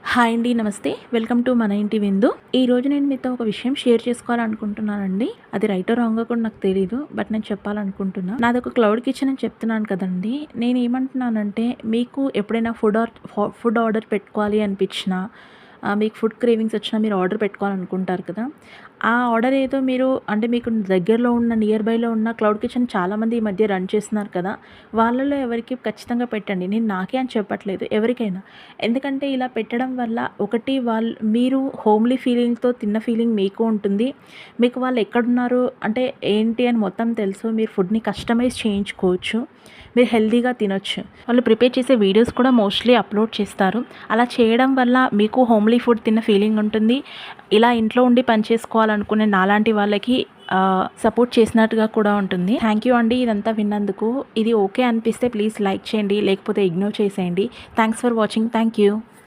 Hi అండి. నమస్తే. Welcome to మన ఇంటి విందు. ఈరోజు నేను మీతో ఒక విషయం షేర్ చేసుకోవాలనుకుంటున్నానండి. అది రైటో రాంగో కూడా నాకు తెలీదు. బట్ నేను చెప్పాలనుకుంటున్నా. నాదొక క్లౌడ్ కిచెన్ అని చెప్తున్నాను కదండీ! నేనేమంటున్నానంటే మీకు ఎప్పుడైనా ఫుడ్ ఆర్డర్ పెట్టుకోవాలి అనిపించినా, మీకు ఫుడ్ క్రేవింగ్స్ వచ్చినా మీరు ఆర్డర్ పెట్టుకోవాలనుకుంటారు కదా! ఆ ఆర్డర్ ఏదో మీరు అంటే మీకు దగ్గరలో ఉన్న నియర్ బైలో ఉన్న క్లౌడ్ కిచెన్ చాలామంది ఈ మధ్య రన్ చేస్తున్నారు కదా! వాళ్ళలో ఎవరికి ఖచ్చితంగా పెట్టండి. నేను నాకే అని చెప్పట్లేదు. ఎవరికైనా. ఎందుకంటే ఇలా పెట్టడం వల్ల ఒకటి మీరు హోమ్లీ ఫీలింగ్‌తో తిన్న ఫీలింగ్ మీకు ఉంటుంది. మీకు వాళ్ళు ఎక్కడున్నారు అంటే ఏంటి అని మొత్తం తెలుసు. మీరు ఫుడ్‌ని కస్టమైజ్ చేయించుకోవచ్చు. మీరు హెల్తీగా తినొచ్చు. వాళ్ళు ప్రిపేర్ చేసే వీడియోస్ కూడా మోస్ట్‌లీ అప్‌లోడ్ చేస్తారు. అలా చేయడం వల్ల మీకు హోమ్లీ ఫుడ్ తిన్న ఫీలింగ్ ఉంటుంది. ఇలా ఇంట్లో ఉండి పని చేసుకోవాలనుకునే నాలాంటి వాళ్ళకి సపోర్ట్ చేసినట్టుగా కూడా ఉంటుంది. థ్యాంక్ యూ అండి ఇదంతా విన్నందుకు. ఇది ఓకే అనిపిస్తే ప్లీజ్ లైక్ చేయండి. లేకపోతే ఇగ్నోర్ చేసేయండి. Thanks for watching. Thank you.